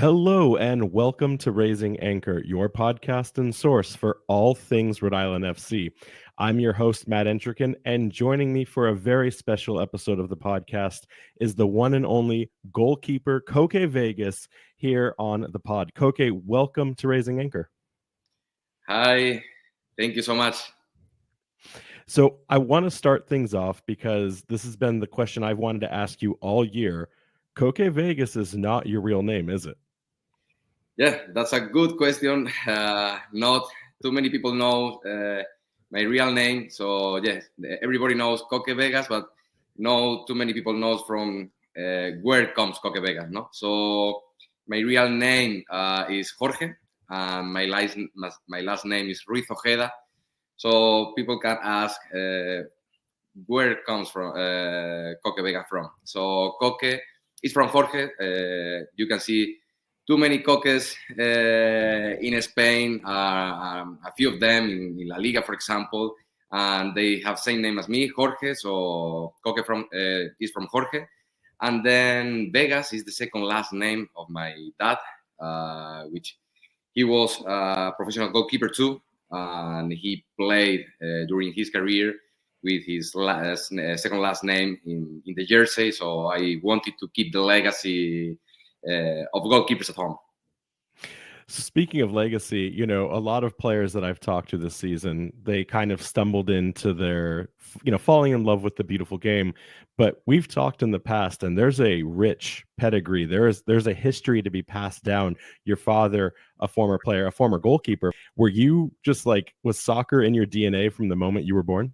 Hello and welcome to Raising Anchor, your podcast and source for all things Rhode Island FC. I'm your host, Matt Entrican, and joining me for a very special episode of the podcast is the one and only goalkeeper, Koke Vegas, here on the pod. Koke, welcome to Raising Anchor. Hi, thank you so much. So I want to start things off because this has been the question I've wanted to ask you all year. Koke Vegas is not your real name, is it? Yeah, that's a good question. Not too many people know my real name. So, yes, everybody knows Koke Vegas, but not too many people knows from where comes Koke Vegas, no? So, my real name is Jorge, and my last name is Ruiz Ojeda. So, people can ask where comes from Koke Vegas from. So, Koke is from Jorge. You can see too many Kokes in Spain, a few of them in La Liga, for example, and they have same name as me, Jorge. So Koke is from Jorge, and then Vegas is the second last name of my dad, which he was a professional goalkeeper too, and he played during his career with his second last name in the jersey. So I wanted to keep the legacy of goalkeepers at home. Speaking of legacy, a lot of players that I've talked to this season, they kind of stumbled into their, falling in love with the beautiful game. But we've talked in the past, and there's a rich pedigree. There's a history to be passed down. Your father, a former player, a former goalkeeper. Were you just was soccer in your DNA from the moment you were born?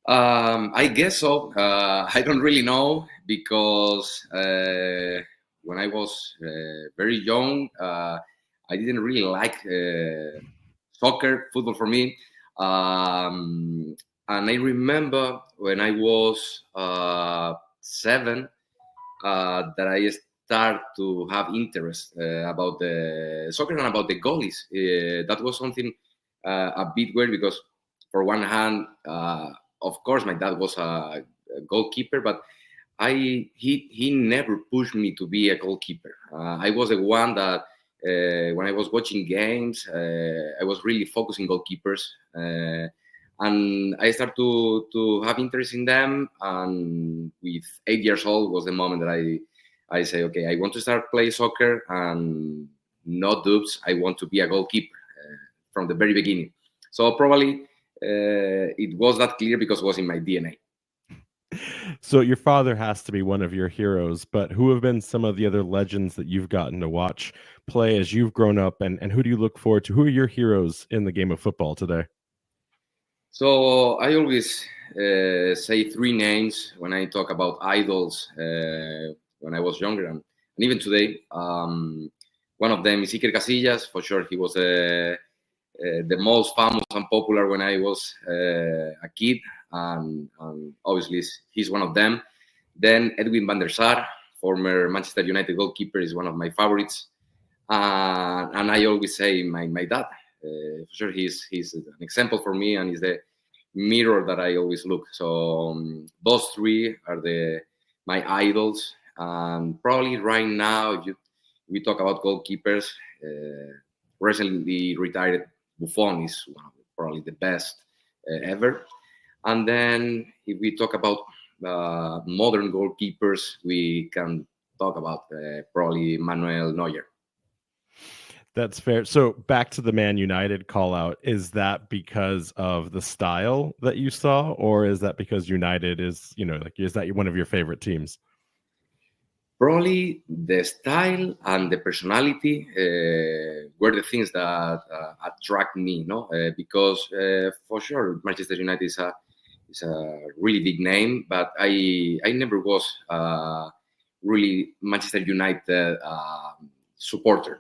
I guess so. I don't really know because when I was very young, I didn't really like soccer, football for me. And I remember when I was 7 that I start to have interest about the soccer and about the goalies. That was something a bit weird because, for one hand, of course, my dad was a goalkeeper, but he never pushed me to be a goalkeeper. I was the one that when I was watching games, I was really focusing goalkeepers, and I started to have interest in them. And with 8 years old was the moment that I say, okay, I want to start playing soccer, and no dupes, I want to be a goalkeeper from the very beginning. So probably it was that clear because it was in my DNA. So your father has to be one of your heroes, but who have been some of the other legends that you've gotten to watch play as you've grown up, and who do you look forward to? Who are your heroes in the game of football today? So I always say 3 names when I talk about idols when I was younger, and even today. One of them is Iker Casillas. For sure, he was the most famous and popular when I was a kid, and obviously he's one of them. Then Edwin van der Sar, former Manchester United goalkeeper, is one of my favorites. And I always say my dad. For sure, he's an example for me, and he's the mirror that I always look. So those 3 are my idols. And probably right now, if we talk about goalkeepers, recently retired Buffon is probably the best ever. And then if we talk about modern goalkeepers, we can talk about probably Manuel Neuer. That's fair. So back to the Man United call out, is that because of the style that you saw, or is that because United is, is that one of your favorite teams? Probably the style and the personality were the things that attract me, because for sure Manchester United is a really big name, but I never was really Manchester United supporter.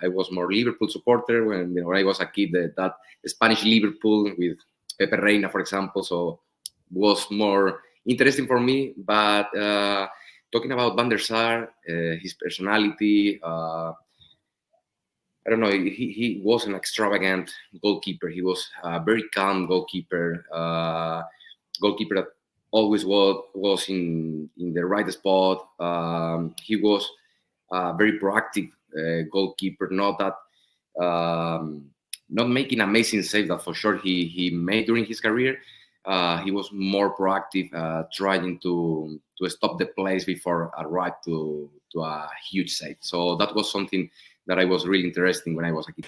I was more Liverpool supporter when I was a kid. That Spanish Liverpool with Pepe Reina, for example, so was more interesting for me. But talking about Van der Sar, his personality, I don't know, he was an extravagant goalkeeper. He was a very calm goalkeeper that always was in the right spot. He was very proactive goalkeeper, not making amazing saves that for sure he made during his career. He was more proactive, trying to stop the plays before arrive to a huge save. So that was something that I was really interested in when I was a kid.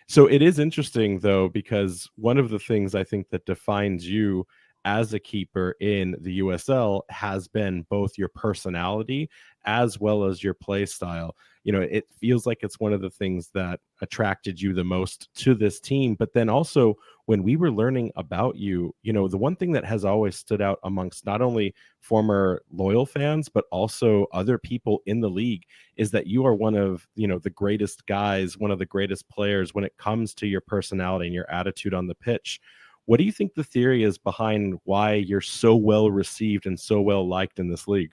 So it is interesting though, because one of the things I think that defines you as a keeper in the USL has been both your personality as well as your play style. It feels like it's one of the things that attracted you the most to this team. But then also, when we were learning about you, the one thing that has always stood out amongst not only former loyal fans, but also other people in the league is that you are one of, the greatest guys, one of the greatest players when it comes to your personality and your attitude on the pitch. What do you think the theory is behind why you're so well received and so well liked in this league?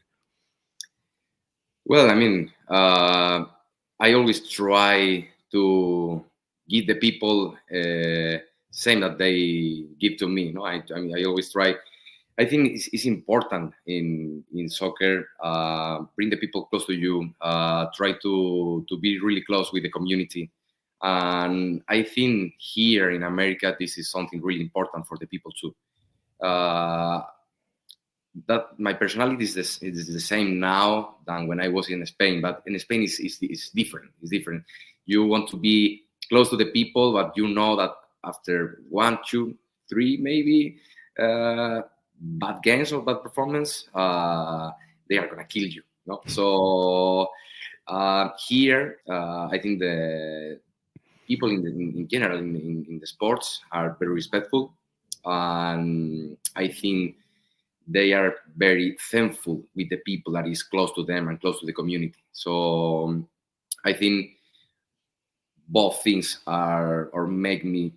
Well, I mean, I always try to give the people same that they give to me. No, I mean, I always try. I think it's important in soccer. Bring the people close to you. Try to be really close with the community. And I think here in America, this is something really important for the people too. That my personality is the same now than when I was in Spain, but in Spain is different. It's different. You want to be close to the people, but you know that after 1, 2, 3, maybe bad games or bad performance, they are gonna kill you. No? So here, I think the people in general in the sports are very respectful, and I think they are very thankful with the people that is close to them and close to the community. So I think both things are or make me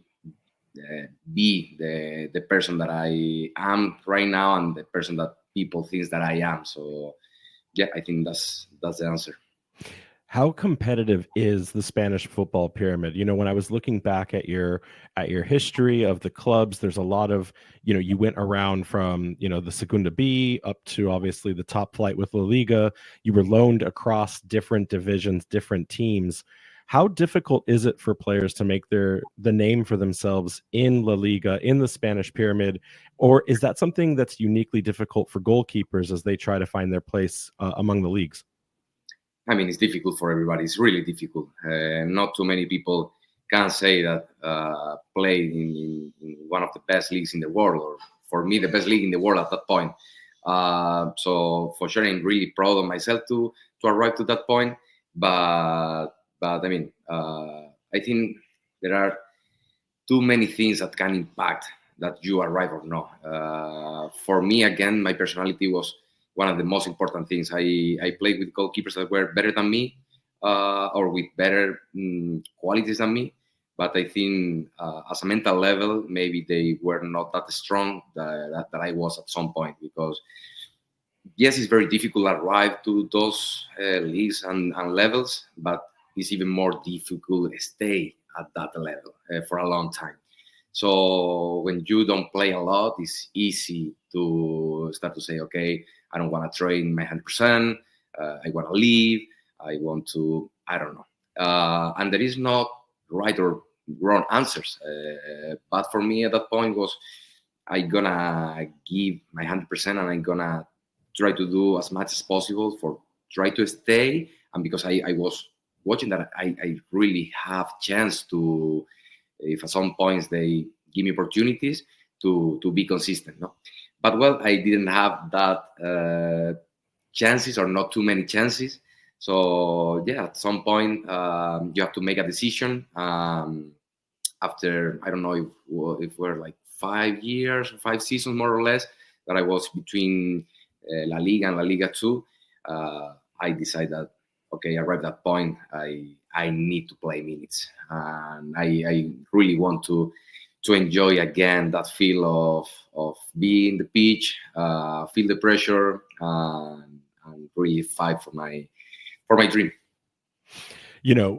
be the person that I am right now and the person that people think that I am. So yeah, I think that's the answer. How competitive is the Spanish football pyramid? When I was looking back at your history of the clubs, there's a lot of, you went around from, the Segunda B up to obviously the top flight with La Liga. You were loaned across different divisions, different teams. How difficult is it for players to make the name for themselves in La Liga, in the Spanish pyramid? Or is that something that's uniquely difficult for goalkeepers as they try to find their place among the leagues? I mean, it's difficult for everybody. It's really difficult. Not too many people can say that play in one of the best leagues in the world, or for me, the best league in the world at that point. So for sure, I'm really proud of myself to arrive to that point. But I mean, I think there are too many things that can impact that you arrive or not. For me, again, my personality was one of the most important things. I played with goalkeepers that were better than me, or with better qualities than me. But I think as a mental level, maybe they were not that strong that I was at some point. Because yes, it's very difficult to arrive to those leagues and levels, but it's even more difficult to stay at that level for a long time. So when you don't play a lot, it's easy to start to say, okay, I don't want to train my 100%. I want to leave. I want to, I don't know. And there is no right or wrong answers. But for me at that point was, I'm going to give my 100% and I'm going to try to do as much as possible for try to stay. And because I was watching that, I really have chance to, if at some points they give me opportunities to be consistent. No? But well, I didn't have that chances or not too many chances. So yeah, at some point you have to make a decision. After I don't know if we're like 5 years or 5 seasons more or less that I was between La Liga and La Liga 2, I decided that okay, arrived at that point, I need to play minutes, and I really want to enjoy again that feel of being in the pitch, feel the pressure, and really fight for my dream.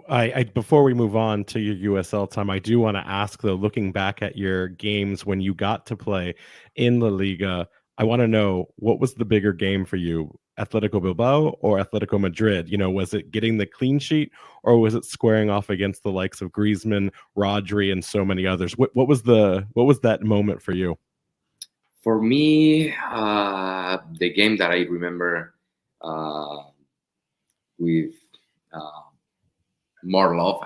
I before we move on to your USL time, I do want to ask though, looking back at your games when you got to play in La Liga, I want to know what was the bigger game for you, Atletico Bilbao or Atletico Madrid? Was it getting the clean sheet, or was it squaring off against the likes of Griezmann, Rodri, and so many others? What was that moment for you? For me, the game that I remember with uh, more love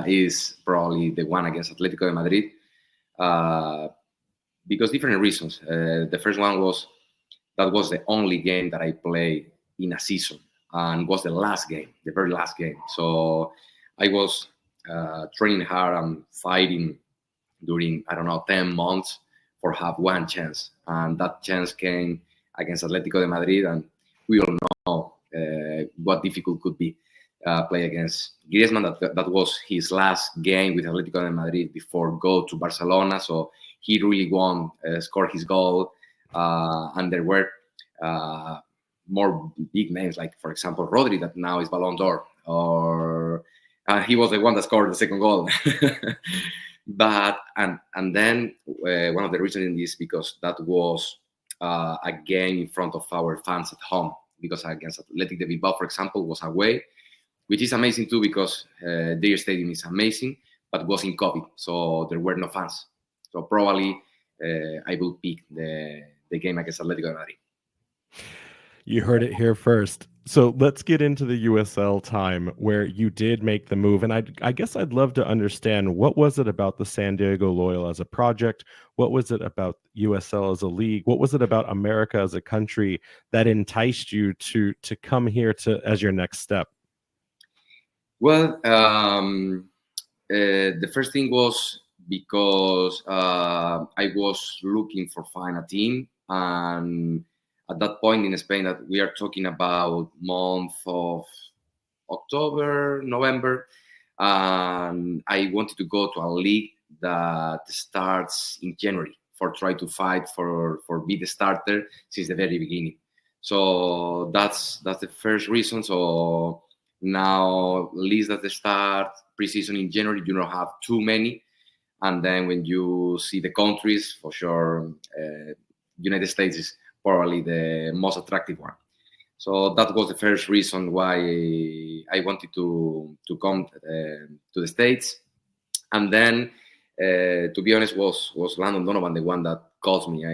is probably the one against Atletico de Madrid, uh, because different reasons. The first one was that was the only game that I played in a season, and was the last game, the very last game. So I was training hard and fighting during, I don't know, 10 months for have one chance. And that chance came against Atletico de Madrid, and we all know what difficult could be play against Griezmann. That was his last game with Atletico de Madrid before go to Barcelona. So he really won, scored his goal, and there were more big names, like, for example, Rodri, that now is Ballon d'Or, or he was the one that scored the second goal. But and then one of the reasons is because that was a game in front of our fans at home, because against Athletic de Bilbao, for example, was away, which is amazing too, because their stadium is amazing, but was in COVID, so there were no fans. So probably I will pick the game against Atletico de Madrid. You heard it here first. So let's get into the USL time where you did make the move. And I guess I'd love to understand, what was it about the San Diego Loyal as a project? What was it about USL as a league? What was it about America as a country that enticed you to come here as your next step? Well, the first thing was because I was looking for find a team, and at that point in Spain, that we are talking about month of October, November, and I wanted to go to a league that starts in January for try to fight for be the starter since the very beginning. So that's the first reason. So now leagues at the start preseason in January, you don't have too many, and then when you see the countries, for sure, United States is probably the most attractive one. So that was the first reason why I wanted to come to the States. And then, to be honest, was Landon Donovan the one that calls me.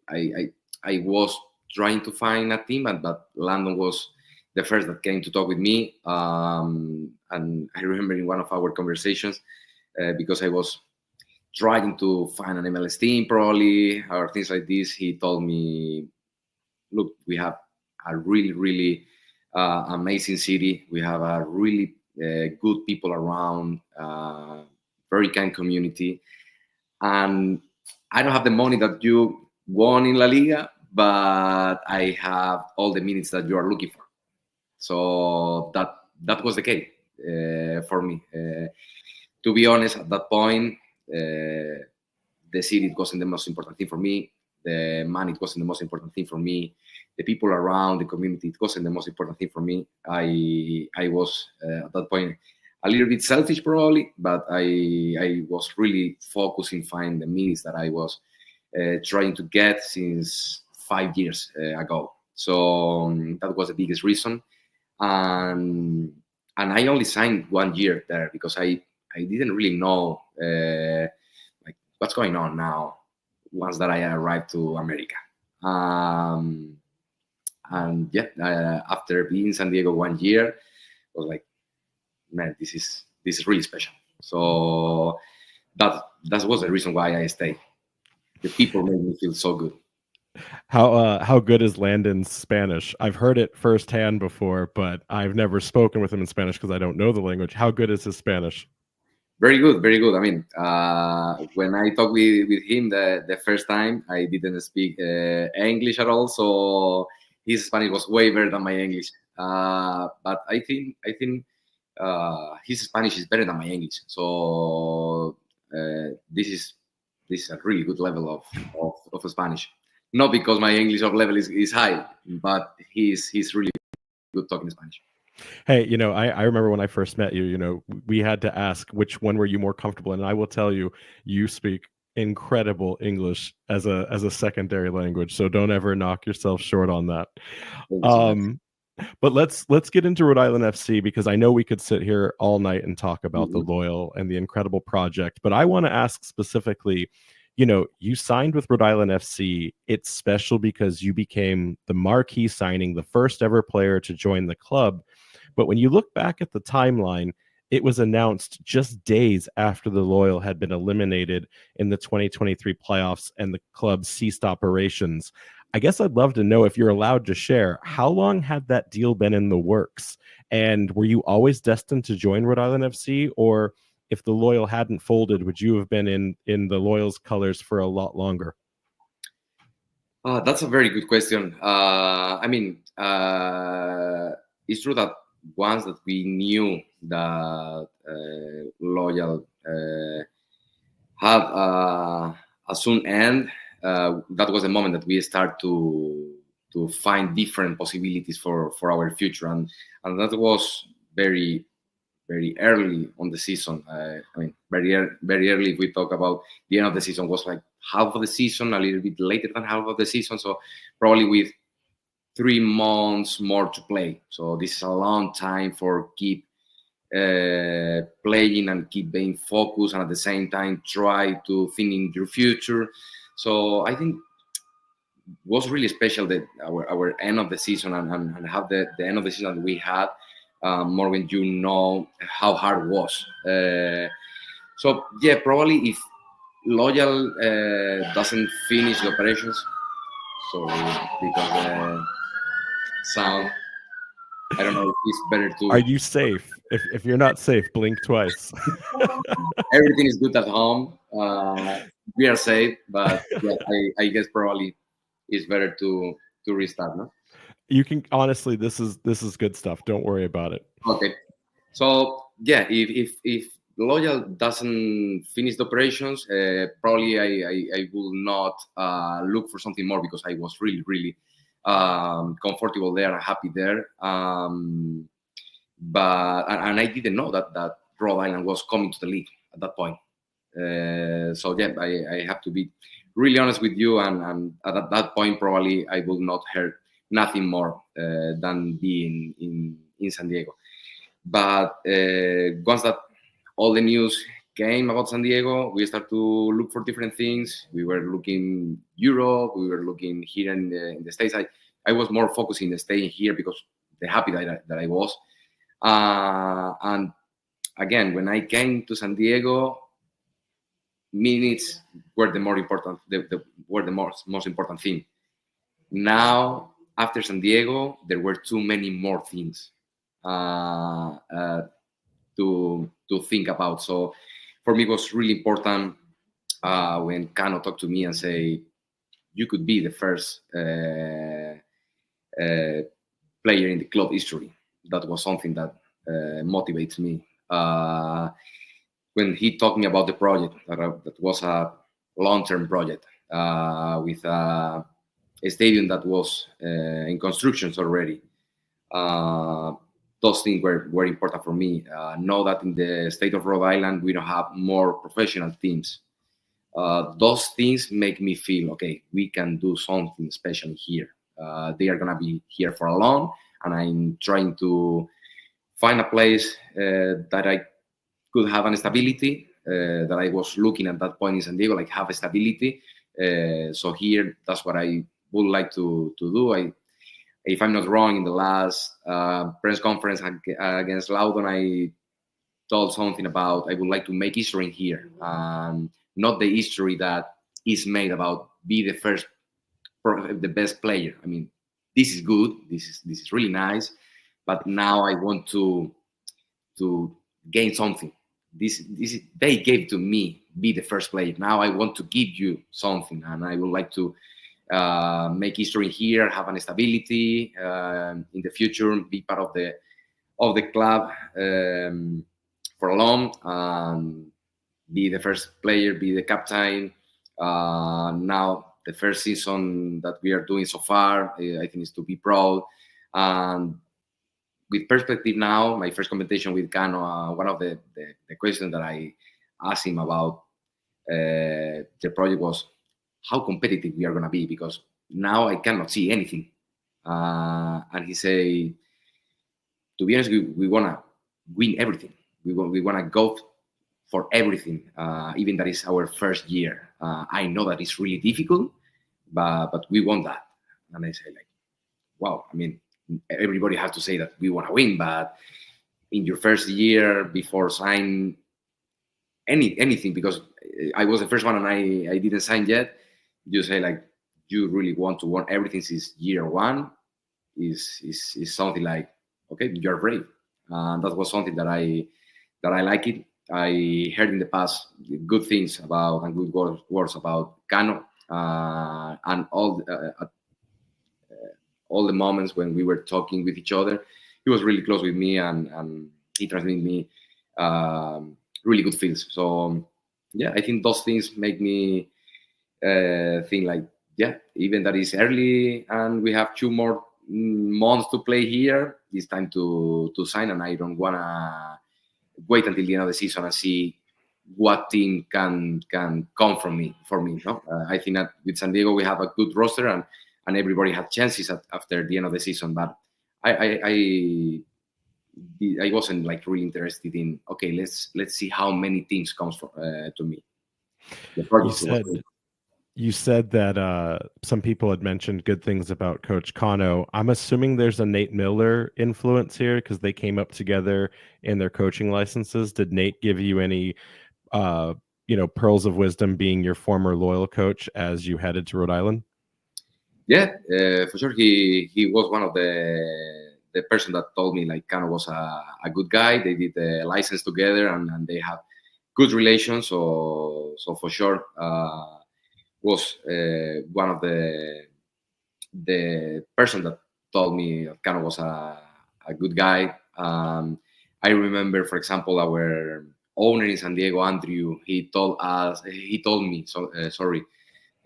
I was trying to find a team, but Landon was the first that came to talk with me. And I remember in one of our conversations, because I was trying to find an MLS team probably, or things like this, he told me, look, we have a really, really amazing city. We have a really good people around, very kind community. And I don't have the money that you won in La Liga, but I have all the minutes that you are looking for. So that was the case for me. To be honest, at that point, the city, it wasn't the most important thing for me. The money, it wasn't the most important thing for me. The people around, the community, it wasn't the most important thing for me. I was at that point a little bit selfish probably, but I was really focusing find the means that I was trying to get since 5 years ago. So that was the biggest reason. And I only signed 1 year there because I didn't really know like what's going on now once that I arrived to America. And yeah, after being in San Diego 1 year, I was like, man, this is really special. So that was the reason why I stayed. The people made me feel so good. How good is Landon's Spanish? I've heard it firsthand before, but I've never spoken with him in Spanish because I don't know the language. How good is his Spanish? Very good, very good. I mean, when I talked with him the first time, I didn't speak English at all, so his Spanish was way better than my English. But I think his Spanish is better than my English. So this is a really good level of Spanish. Not because my English level is high, but he's really good talking Spanish. Hey, I remember when I first met you, we had to ask which one were you more comfortable in. And I will tell you, you speak incredible English as a secondary language. So don't ever knock yourself short on that. Thank you so much. Um, but let's get into Rhode Island FC because I know we could sit here all night and talk about the Mhm. Loyal and the incredible project. But I want to ask specifically, you signed with Rhode Island FC. It's special because you became the marquee signing, the first ever player to join the club. But when you look back at the timeline, it was announced just days after the Loyal had been eliminated in the 2023 playoffs and the club ceased operations. I guess I'd love to know, if you're allowed to share, how long had that deal been in the works? And were you always destined to join Rhode Island FC? Or if the Loyal hadn't folded, would you have been in the Loyal's colors for a lot longer? That's a very good question. It's true that once that we knew that Loyal had a soon end, that was the moment that we start to find different possibilities for our future, and that was very very early on the season. Very early. If we talk about the end of the season, was like half of the season, a little bit later than half of the season. So probably with 3 months more to play. So this is a long time for keep playing and keep being focused, and at the same time try to think in your future. So I think was really special that our end of the season and have the end of the season that we had, more when you know how hard it was. So yeah, probably if Loyal doesn't finish the operations, sorry, because sound, I don't know if it's better Are to. you safe? If you're not safe, blink twice. Everything is good at home. We are safe, but yeah, I guess probably it's better to restart, no? You can honestly, this is good stuff. Don't worry about it. Okay. So yeah, if Loyal doesn't finish the operations, probably I will not look for something more, because I was really comfortable there and happy there. But I didn't know that Rhode Island was coming to the league at that point. So yeah, I have to be really honest with you, and at that point probably I will not hear nothing more than being in San Diego. But once that all the news came about San Diego, we start to look for different things. We were looking Europe, we were looking here in the States. I was more focusing on staying here because the happy that I was. And again, when I came to San Diego, minutes were the more important. Were the most important thing. Now, after San Diego, there were too many more things to think about. So for me, it was really important when Kano talked to me and say, "You could be the first player in the club history." That was something that motivates me. When he talked me about the project, that was a long-term project with a stadium that was in constructions already. Those things were important for me. Know that in the state of Rhode Island, we don't have more professional teams. Those things make me feel, okay, we can do something special here. They are going to be here for a long, and I'm trying to find a place that I could have an stability that I was looking at that point in San Diego, like have a stability. So here, that's what I would like to do. If I'm not wrong, in the last press conference against Loudon, I told something about I would like to make history here, not the history that is made about be the first, the best player. I mean, this is good. This is really nice, but now I want to gain something. This they gave to me be the first player. Now I want to give you something, and I would like to make history here, have an stability in the future, be part of the club for long, be the first player, be the captain. Now the first season that we are doing so far, I think is to be proud. And with perspective now, my first competition with Kano, one of the questions that I asked him about the project was how competitive we are going to be, because now I cannot see anything. And he say, to be honest, we want to win everything. We want to go for everything, even that is our first year. I know that it's really difficult, but we want that. And I say, like, wow, I mean, everybody has to say that we want to win, but in your first year before sign anything, because I was the first one and I didn't sign yet, you say, like, you really want to win everything since year one is something like, okay, you're brave. And that was something that I like it. I heard in the past good things about and good words about Cano, and all the moments when we were talking with each other. He was really close with me, and he transmitted me really good feels. So yeah, I think those things make me think like, yeah, even that is early and we have 2 more months to play here, it's time to sign, and I don't wanna wait until the end of the season and see what team can come from me for me. No, I think that with San Diego we have a good roster, and everybody had chances after the end of the season. But I wasn't like really interested in, okay, let's see how many teams comes from, to me. The project You said that some people had mentioned good things about Coach Cano. I'm assuming there's a Nate Miller influence here because they came up together in their coaching licenses. Did Nate give you any, pearls of wisdom, being your former loyal coach as you headed to Rhode Island? Yeah, for sure. He was one of the person that told me, like, Cano was a good guy. They did the license together, and they have good relations. So for sure, was one of the person that told me that Cano was a good guy. I remember, for example, our owner in San Diego, Andrew. He told me, sorry,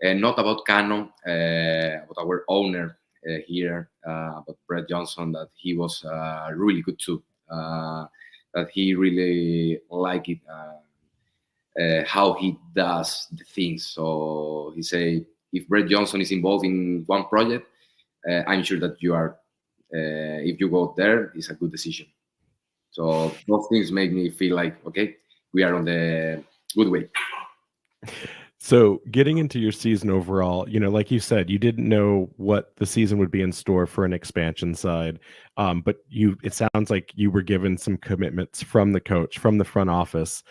not about Cano, but our owner here, about Brett Johnson, that he was really good too. That he really liked it, how he does the things. So he say, if Brett Johnson is involved in one project, I'm sure that you are. If you go there, it's a good decision. So those things make me feel like, okay, we are on the good way. So getting into your season overall, like you said, you didn't know what the season would be in store for an expansion side. But it sounds like you were given some commitments from the coach, from the front office.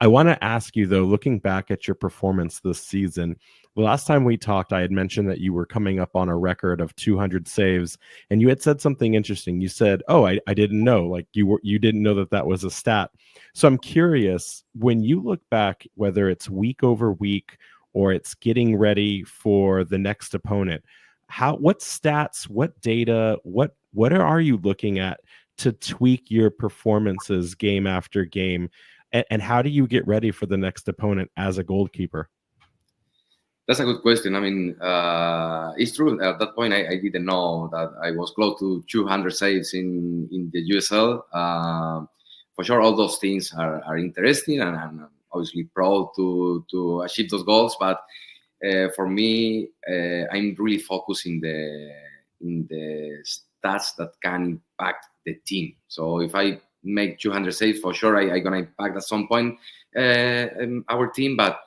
I want to ask you though, looking back at your performance this season, the last time we talked, I had mentioned that you were coming up on a record of 200 saves, and you had said something interesting. You said, "Oh, I didn't know. Like you didn't know that was a stat." So I'm curious, when you look back, whether it's week over week or it's getting ready for the next opponent, what stats, what data, what are you looking at to tweak your performances game after game, and how do you get ready for the next opponent as a goalkeeper? That's a good question. I mean, it's true. At that point, I didn't know that I was close to 200 saves in the USL. For sure, all those things are interesting, and I'm obviously proud to achieve those goals. But for me, I'm really focused in the stats that can impact the team. So if I make 200 saves, for sure, I'm gonna impact at some point our team, but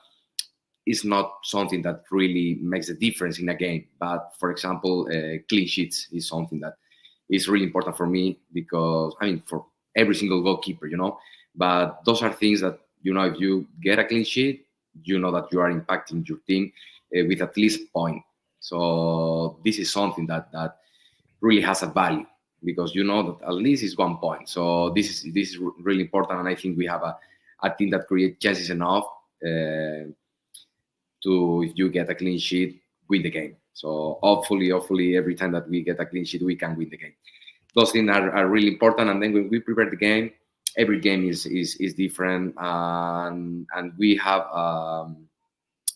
it's not something that really makes a difference in a game. But for example, clean sheets is something that is really important for me, because I mean, for every single goalkeeper, but those are things that, if you get a clean sheet, you know that you are impacting your team with at least a point. So this is something that really has a value, because you know that at least it's 1 point. So this is really important, and I think we have a team that creates chances enough to, if you get a clean sheet, win the game. So hopefully every time that we get a clean sheet, we can win the game. Those things are really important. And then when we prepare the game, every game is different, and we have a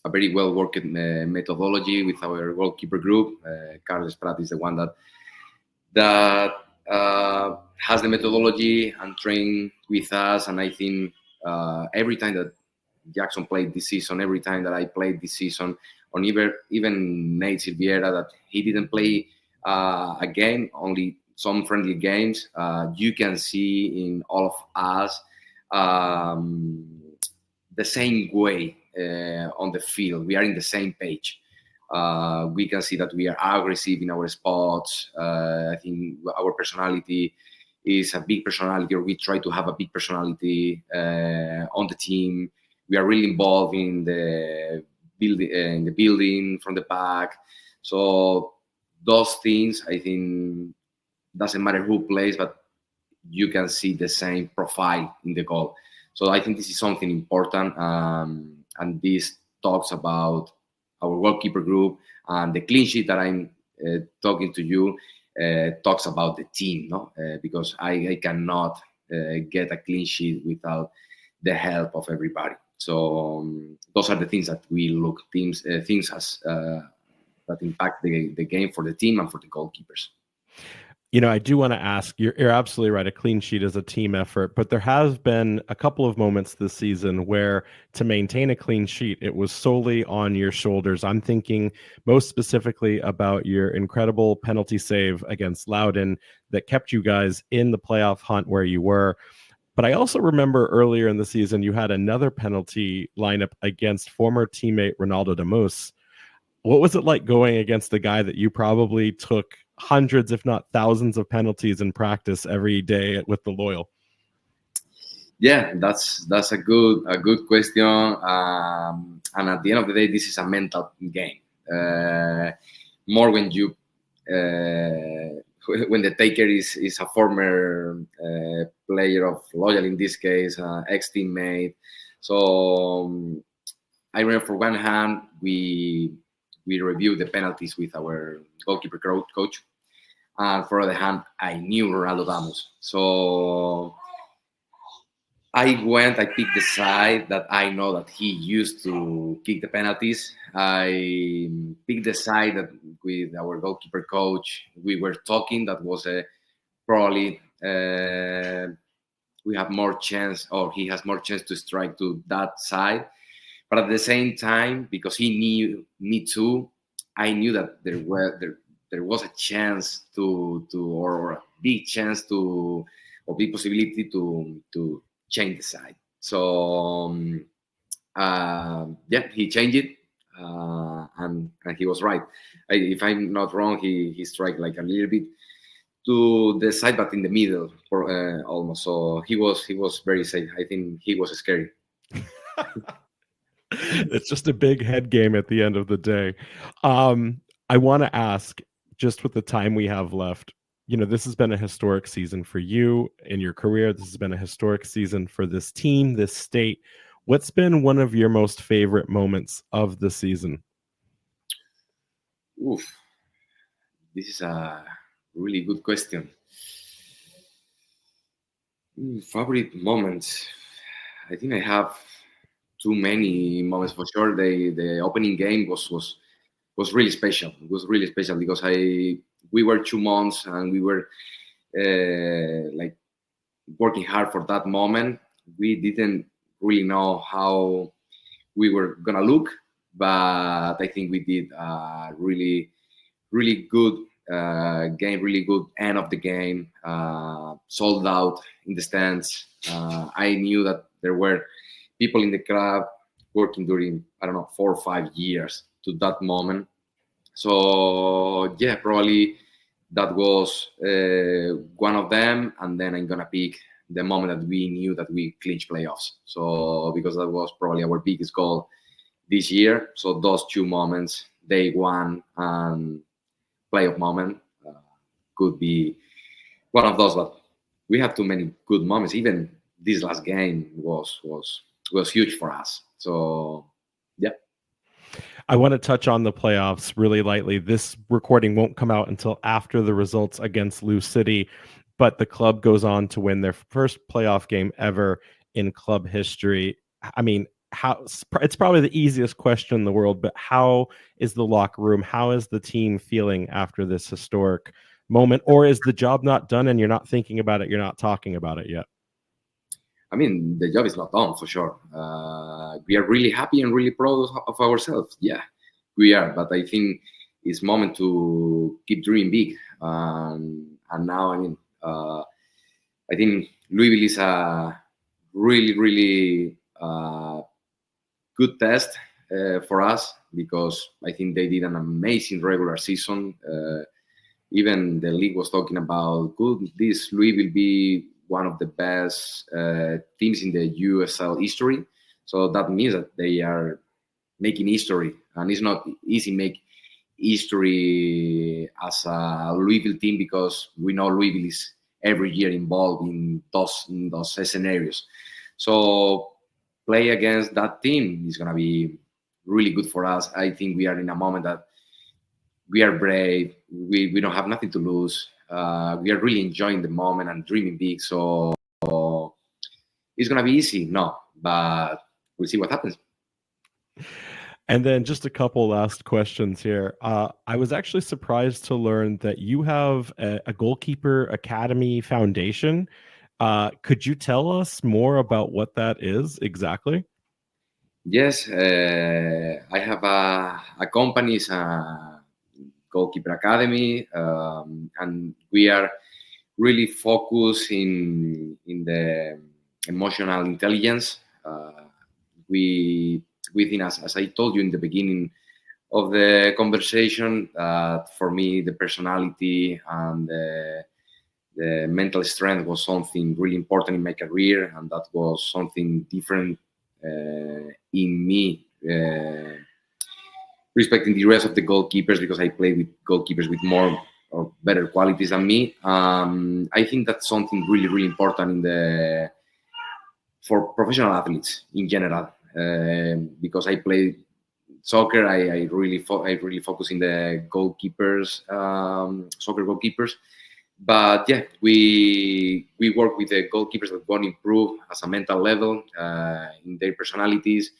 very well worked methodology with our goalkeeper group. Carlos Prat is the one that has the methodology and train with us. And I think every time that Jackson played this season, every time that I played this season, or even Nate Silviera, that he didn't play a game, only some friendly games. You can see in all of us the same way on the field. We are in the same page. We can see that we are aggressive in our spots. I think our personality is a big personality, or we try to have a big personality on the team. We are really involved in the building from the back. So those things, I think, doesn't matter who plays, but you can see the same profile in the goal. So I think this is something important, and this talks about our goalkeeper group, and the clean sheet that I'm talking to you talks about the team, no? Because I cannot get a clean sheet without the help of everybody. So those are the things that we look things as that impact the game for the team and for the goalkeepers. I do want to ask, you're absolutely right. A clean sheet is a team effort, but there has been a couple of moments this season where to maintain a clean sheet, it was solely on your shoulders. I'm thinking most specifically about your incredible penalty save against Loudoun that kept you guys in the playoff hunt where you were. But I also remember earlier in the season, you had another penalty lineup against former teammate Ronaldo Damus. What was it like going against the guy that you probably took hundreds, if not thousands, of penalties in practice every day with the Loyal? Yeah, that's a good question. And at the end of the day, this is a mental game. More when you when the taker is a former player of Loyal, in this case, ex-teammate. So I remember, for one hand, we reviewed the penalties with our goalkeeper coach. And for the other hand, I knew Ronaldo Damus. So I picked the side that I know that he used to kick the penalties. I picked the side that with our goalkeeper coach, we were talking, that was probably we have more chance, or he has more chance to strike to that side. But at the same time, because he knew me too, I knew that there was a chance or a big chance or big possibility to change the side. So he changed it, and he was right. If I'm not wrong, he struck like a little bit to the side, but in the middle, for almost. So he was very safe. I think he was scary. It's just a big head game at the end of the day. I want to ask, just with the time we have left, this has been a historic season for you in your career. This has been a historic season for this team, this state. What's been one of your most favorite moments of the season? Oof, this is a really good question. Favorite moments? I think I have too many moments for sure. The opening game was really special. It was really special because we were 2 months and we were like working hard for that moment. We didn't really know how we were gonna look, but I think we did a really, really good game, really good end of the game. Sold out in the stands. I knew that there were people in the club working during, I don't know, 4 or 5 years to that moment. So yeah, probably that was one of them. And then I'm gonna pick the moment that we knew that we clinched playoffs. So because that was probably our biggest goal this year. So those 2 moments, day one and playoff moment, could be one of those. But we have too many good moments. Even this last game was huge for us. So yeah. I want to touch on the playoffs really lightly. This recording won't come out until after the results against Lou City, but the club goes on to win their first playoff game ever in club history. I mean, it's probably the easiest question in the world, but how is the locker room? How is the team feeling after this historic moment? Or is the job not done and you're not thinking about it? You're not talking about it yet? I mean, the job is not done for sure. We are really happy and really proud of ourselves. Yeah, we are. But I think it's moment to keep dreaming big. And now, I mean, I think Louisville is a really, really good test for us because I think they did an amazing regular season. Even the league was talking about could this Louisville be one of the best teams in the USL history. So that means that they are making history, and it's not easy make history as a Louisville team because we know Louisville is every year involved in those scenarios. So play against that team is gonna be really good for us. I think we are in a moment that we are brave. We don't have nothing to lose. We are really enjoying the moment and dreaming big. So it's gonna be easy, no, but we'll see what happens. And then just a couple last questions here. I was actually surprised to learn that you have a Goalkeeper Academy Foundation. Could you tell us more about what that is exactly? Yes, I have a company, it's a Goalkeeper Academy, and we are really focused in the emotional intelligence. We within us, as I told you in the beginning of the conversation, for me the personality and the mental strength was something really important in my career, and that was something different in me, respecting the rest of the goalkeepers because I play with goalkeepers with more or better qualities than me. I think that's something really, really important for professional athletes in general. Because I play soccer, I really focus in the goalkeepers, soccer goalkeepers. But yeah, we work with the goalkeepers that want to improve as a mental level in their personalities.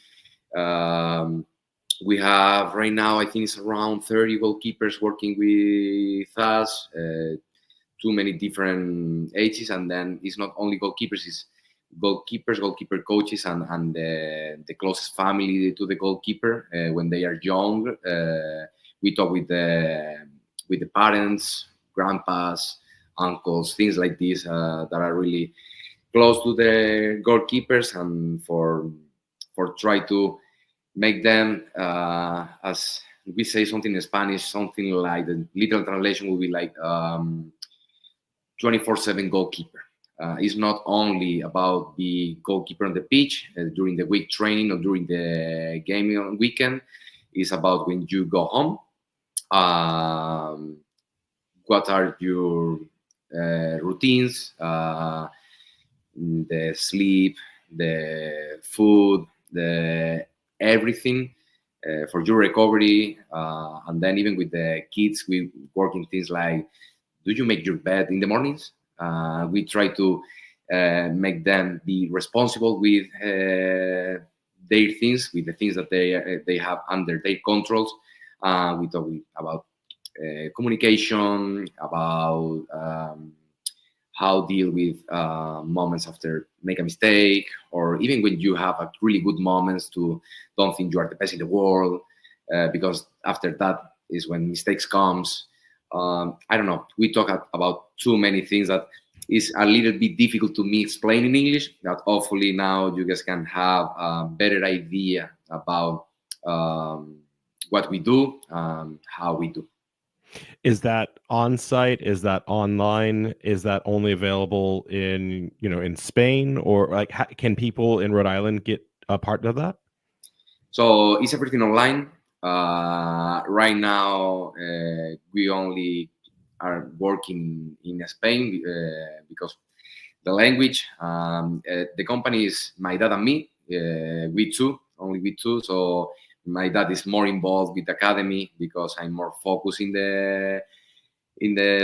We have right now, I think it's around 30 goalkeepers working with us, too many different ages, and then it's not only goalkeepers, it's goalkeepers, goalkeeper coaches, and the closest family to the goalkeeper when they are young. We talk with the parents, grandpas, uncles, things like this that are really close to the goalkeepers, and for try to make them as we say something in Spanish, something like the literal translation will be like 24/7 goalkeeper. It's not only about the goalkeeper on the pitch during the week training or during the game on weekend. It's about when you go home. What are your routines? The sleep, the food, the everything for your recovery. And then even with the kids, we work in things like, do you make your bed in the mornings? We try to make them be responsible with their things, with the things that they have under their controls. We talk about communication, about how deal with moments after make a mistake, or even when you have a really good moments to don't think you are the best in the world, because after that is when mistakes comes. I don't know. We talk about too many things that is a little bit difficult to me explain in English. That hopefully now you guys can have a better idea about what we do, how we do. Is that on site? Is that online? Is that only available in in Spain, or like can people in Rhode Island get a part of that? So it's everything online. Right now, we only are working in Spain because the language. The company is my dad and me. We two, only we two. So my dad is more involved with the academy because I'm more focused in the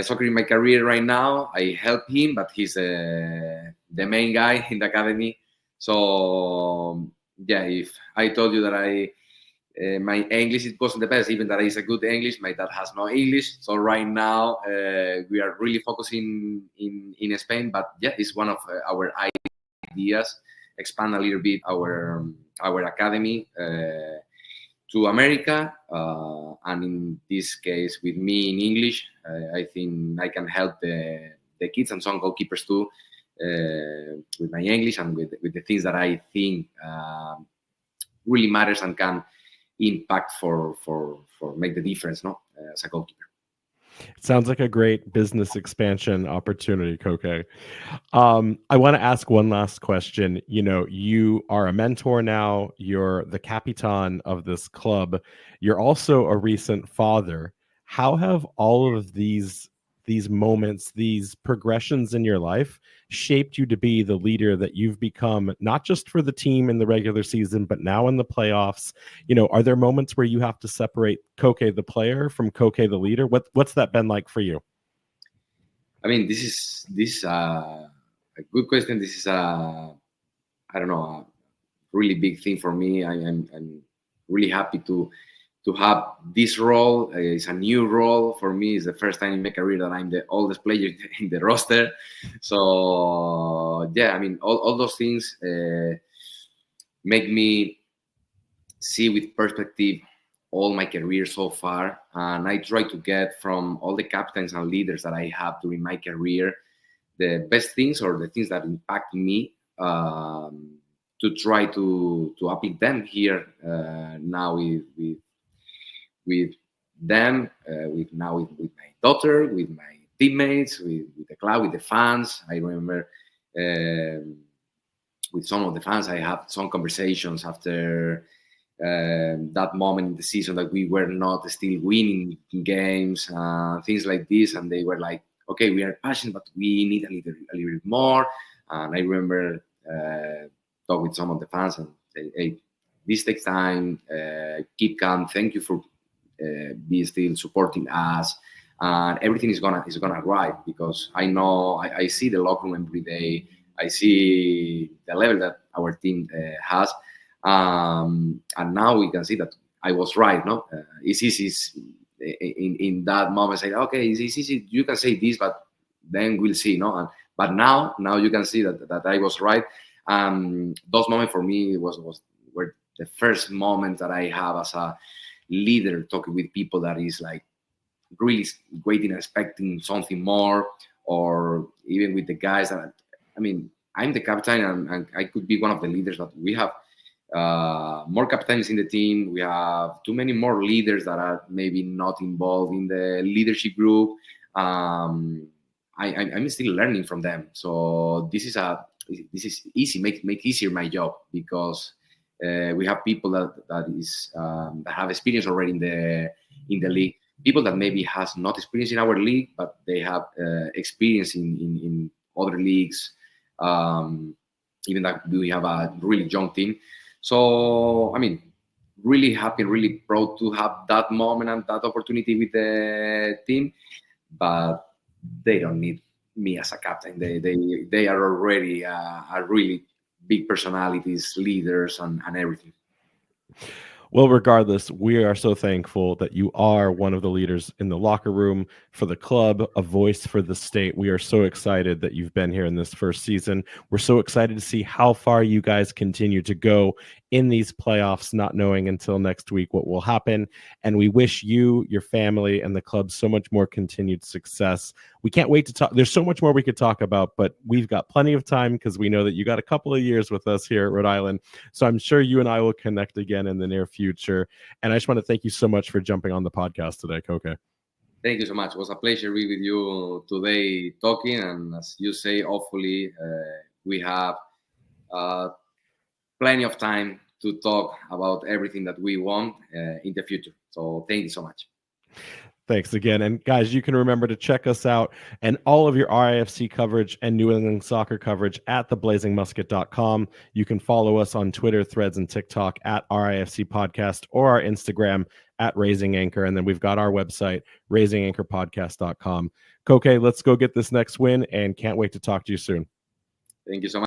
soccer in my career right now. I help him, but he's the main guy in the academy. So yeah, if I told you that my English it wasn't the best, even that is a good English, my dad has no English. So right now we are really focusing in Spain, but yeah, it's one of our ideas, expand a little bit our academy to America, and in this case with me in English. I think I can help the kids and some goalkeepers too with my English and with the things that I think really matters and can impact for make the difference, no, as a goalkeeper. It sounds like a great business expansion opportunity, Koke. I want to ask one last question. You know, you are a mentor now. You're the capitan of this club. You're also a recent father. How have all of these moments, these progressions in your life shaped you to be the leader that you've become, not just for the team in the regular season, but now in the playoffs? You know, are there moments where you have to separate Koke the player from Koke the leader? What's that been like for you? I mean, this is a good question. This is I don't know, a really big thing for me. I'm really happy to have this role. It's a new role for me. It's the first time in my career that I'm the oldest player in the roster. So yeah, I mean, all those things make me see with perspective all my career so far, and I try to get from all the captains and leaders that I have during my career the best things or the things that impact me, to try to apply them here now with them, with my daughter, with my teammates, with the club, with the fans. I remember with some of the fans, I have some conversations after that moment in the season that we were not still winning games, things like this, and they were like, "Okay, we are passionate, but we need a little bit more." And I remember talk with some of the fans and say, "Hey, this takes time. Keep calm. Thank you for be still supporting us, and everything is gonna arrive." Because I know I see the locker room every day. I see the level that our team has, and now we can see that I was right. No, it's easy in that moment say, "Okay, it's easy. You can say this, but then we'll see." No, but now you can see that I was right. Those moments for me were the first moment that I have as a leader, talking with people that is like really waiting, expecting something more, or even with the guys that, I mean, I'm the captain and I could be one of the leaders, but we have more captains in the team. We have too many more leaders that are maybe not involved in the leadership group. I'm still learning from them. So this is easy, make easier my job, because we have people that have experience already in the league. People that maybe has not experience in our league, but they have experience in other leagues. Even that we have a really young team. So I mean, really happy, really proud to have that moment and that opportunity with the team. But they don't need me as a captain. They are already a really big personalities, leaders, and everything. Well, regardless, we are so thankful that you are one of the leaders in the locker room, for the club, a voice for the state. We are so excited that you've been here in this first season. We're so excited to see how far you guys continue to go in these playoffs, not knowing until next week what will happen. And we wish you, your family, and the club so much more continued success. We can't wait to talk. There's so much more we could talk about, but we've got plenty of time because we know that you got a couple of years with us here at Rhode Island. So I'm sure you and I will connect again in the near future. And I just want to thank you so much for jumping on the podcast today, Koke. Thank you so much. It was a pleasure to be with you today talking. And as you say, hopefully we have plenty of time to talk about everything that we want in the future. So thank you so much. Thanks again. And guys, you can remember to check us out and all of your RIFC coverage and New England soccer coverage at theblazingmusket.com. You can follow us on Twitter, Threads, and TikTok at RIFC Podcast, or our Instagram at Raising Anchor. And then we've got our website, raisinganchorpodcast.com. Koke, let's go get this next win, and can't wait to talk to you soon. Thank you so much.